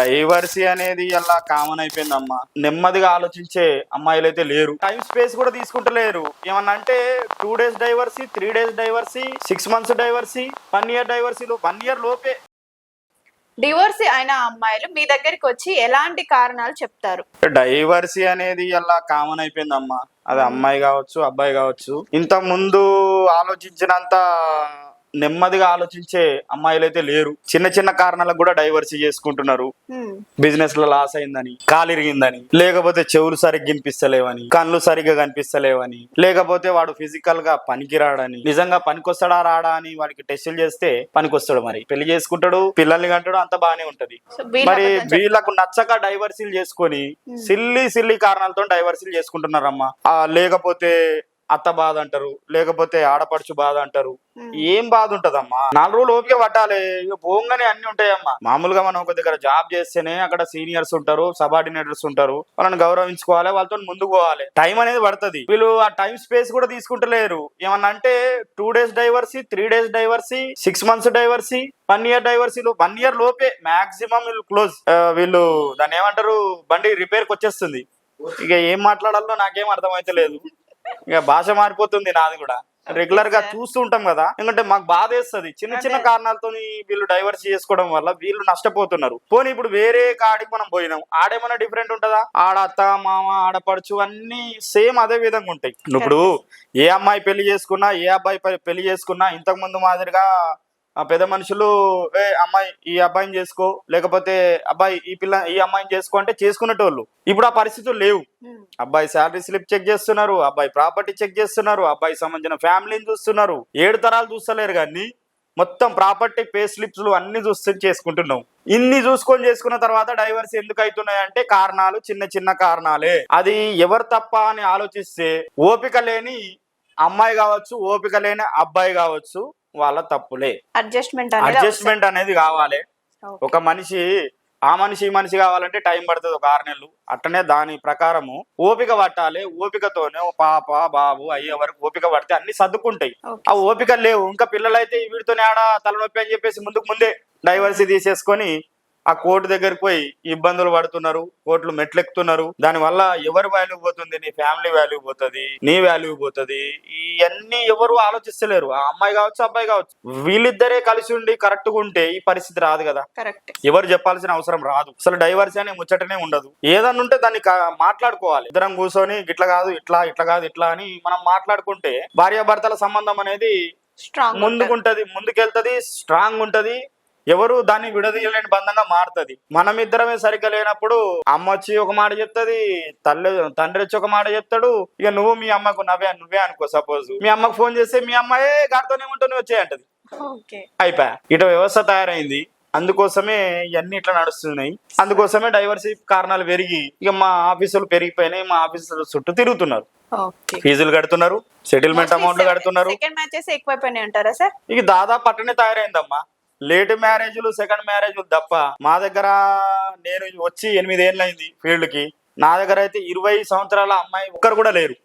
Divorcee అనేది అలా common అయిపోయిందమ్మా. నెమ్మదిగా ఆలోచించే అమ్మాయిలు అయితే లేరు. టైం స్పేస్ కూడా తీసుకుంటలేరు. ఏమన్నా అంటే 2 days divorcee, 3 days divorcee, 6 months divorcee, 1 year డైవర్సీలు, 1 year లోపే. డివోర్స్ అయిన అమ్మాయిలు మీ దగ్గరికి వచ్చి ఎలాంటి కారణాలు చెప్తారు? డైవర్సీ అనేది అలా కామన్ అయిపోయిందమ్మా. అది అమ్మాయి కావచ్చు, అబ్బాయి కావచ్చు. ఇంత ముందు ఆలోచించినంత నెమ్మదిగా ఆలోచించే అమ్మాయిలు అయితే లేరు. చిన్న చిన్న కారణాలకు కూడా డైవర్సీ చేసుకుంటున్నారు. బిజినెస్ లో లాస్ అయిందని, కాలు ఇరిగిందని, లేకపోతే చెవులు సరిగ్గా వినిపిస్తలేవని, కళ్ళు సరిగ్గా కనిపిస్తలేవని, లేకపోతే వాడు ఫిజికల్ గా పనికిరాడని, నిజంగా పనికొస్తాడా రాడా అని వాడికి టెస్టులు చేస్తే పనికొస్తాడు. మరి పెళ్లి చేసుకుంటాడు, పిల్లల్ని కంటాడు, అంత బానే ఉంటది. మరి వీళ్ళకు నచ్చక డైవర్సీలు చేసుకొని సిల్లీ కారణాలతో డైవర్సీలు చేసుకుంటున్నారమ్మా. లేకపోతే అత్త బాధ అంటారు, లేకపోతే ఆడపడుచు బాధ అంటారు. ఏం బాధ ఉంటదమ్మా? 4 రోజులు ఓపిక పట్టాలి. ఇక పోగానే అన్ని ఉంటాయమ్మా. మామూలుగా మనం ఒక దగ్గర జాబ్ చేస్తేనే అక్కడ సీనియర్స్ ఉంటారు, సబార్డినేటర్స్ ఉంటారు. వాళ్ళని గౌరవించుకోవాలి, వాళ్ళతో ముందుకు పోవాలి. టైం అనేది పడుతుంది. వీళ్ళు ఆ టైం స్పేస్ కూడా తీసుకుంటలేరు. ఏమన్నా అంటే 2 days divorcee, 3 days divorcee, 6 months divorcee, 1 year డైవర్సీలు, 1 year లోపే మాక్సిమం వీళ్ళు క్లోజ్. వీళ్ళు దాన్ని ఏమంటారు, బండి రిపేర్కి వచ్చేస్తుంది. ఇక ఏం మాట్లాడాలో నాకేం అర్థమైతే లేదు. ఇక భాష మారిపోతుంది నాది కూడా. రెగ్యులర్ గా చూస్తూ ఉంటాం కదా. ఎందుకంటే మాకు బాధ వేస్తుంది. చిన్న చిన్న కారణాలతో వీళ్ళు డైవర్స్ చేసుకోవడం వల్ల వీళ్ళు నష్టపోతున్నారు. పోనీ ఇప్పుడు వేరే కాడికి మనం పోయినాం, ఆడేమన్నా డిఫరెంట్ ఉంటుందా? ఆడ అత్త మామ ఆడపడుచు అన్ని సేమ్ అదే విధంగా ఉంటాయి. ఇప్పుడు ఏ అమ్మాయి పెళ్లి చేసుకున్నా, ఏ అబ్బాయి పెళ్లి చేసుకున్నా ఇంతకు ముందు మాదిరిగా పెద్ద మనుషులు అమ్మాయి ఈ అబ్బాయిని చేసుకో, లేకపోతే అబ్బాయి ఈ అమ్మాయిని చేసుకో అంటే చేసుకునేటోళ్ళు. ఇప్పుడు ఆ పరిస్థితులు లేవు. అబ్బాయి శాలరీ స్లిప్ చెక్ చేస్తున్నారు, అబ్బాయి ప్రాపర్టీ చెక్ చేస్తున్నారు, అబ్బాయి సంబంధించిన ఫ్యామిలీని చూస్తున్నారు. 7 తరాలు చూస్తలేరు కానీ మొత్తం ప్రాపర్టీ పే స్లిప్స్ అన్ని చేసుకుంటున్నాం. ఇన్ని చూసుకొని చేసుకున్న తర్వాత డైవర్స్ ఎందుకు అవుతున్నాయంటే కారణాలు చిన్న చిన్న కారణాలే. అది ఎవరు తప్ప అని ఆలోచిస్తే ఓపిక లేని అమ్మాయి కావచ్చు, ఓపిక లేని అబ్బాయి కావచ్చు, వాళ్ళ తప్పులే. అడ్జస్ట్మెంట్ అనేది కావాలి. ఒక మనిషి ఈ మనిషి కావాలంటే టైం పడుతుంది, ఒక 6 నెలలు. అట్లనే దాని ప్రకారము ఓపిక పట్టాలి. ఓపికతోనే పాప బాబు అయ్యే వరకు ఓపిక పడితే అన్ని సర్దుకుంటాయి. ఆ ఓపిక లేవు. ఇంకా పిల్లలైతే వీడితోనే ఆడ తలనొప్పి అని చెప్పేసి ముందే డైవర్సీ తీసేసుకొని ఆ కోర్టు దగ్గరికి పోయి ఇబ్బందులు పడుతున్నారు, కోర్టులు మెట్లెక్కుతున్నారు. దానివల్ల ఎవరి వాల్యూ పోతుంది? నీ ఫ్యామిలీ వాల్యూ పోతుంది, నీ వాల్యూ పోతుంది. ఇవన్నీ ఎవరు ఆలోచిస్తలేరు. ఆ అమ్మాయి కావచ్చు, అబ్బాయి కావచ్చు. వీళ్ళిద్దరే కలిసి ఉండి కరెక్ట్గా ఉంటే ఈ పరిస్థితి రాదు కదా. ఎవరు చెప్పాల్సిన అవసరం రాదు. అసలు డైవర్సీ అనే ముచ్చటనే ఉండదు. ఏదన్నా ఉంటే దాన్ని మాట్లాడుకోవాలి. ఇద్దరం కూర్చొని ఇట్లా కాదు ఇట్లా, ఇట్లా కాదు ఇట్లా అని మనం మాట్లాడుకుంటే భార్యాభర్తల సంబంధం అనేది ముందుకెళ్తది, స్ట్రాంగ్ ఉంటది. ఎవరు దాన్ని విడదీయలేని బంధంగా మారుతుంది. మనమిద్దరమే సరిగ్గా లేనప్పుడు అమ్మ వచ్చి ఒక మాట చెప్తుంది, తండ్రి వచ్చి ఒక మాట చెప్తాడు. ఇక నువ్వు మీ అమ్మకు నువ్వే అనుకో. సపోజ్ మీ అమ్మకు ఫోన్ చేస్తే మీ అమ్మాయే గారితోనే ఉంటూ వచ్చేయంటది. అయిపోయా. ఇటు వ్యవస్థ తయారైంది. అందుకోసమే ఇవన్నీ ఇట్లా నడుస్తున్నాయి. అందుకోసమే డైవర్సీ కారణాలు పెరిగి ఇక మా ఆఫీసులు పెరిగిపోయినాయి. మా ఆఫీసుల చుట్టూ తిరుగుతున్నారు, ఫీజులు కడుతున్నారు, సెటిల్మెంట్ అమౌంట్లు కడుతున్నారు. ఇక దాదాపు అట్టనే తయారైందమ్మా. లేట్ మ్యారేజ్లు, సెకండ్ మ్యారేజ్లు తప్ప మా దగ్గర నేను వచ్చి 8 ఏళ్ళు అయింది ఫీల్డ్ కి. నా దగ్గర అయితే 20 సంవత్సరాల అమ్మాయి ఒక్కరు కూడా లేరు.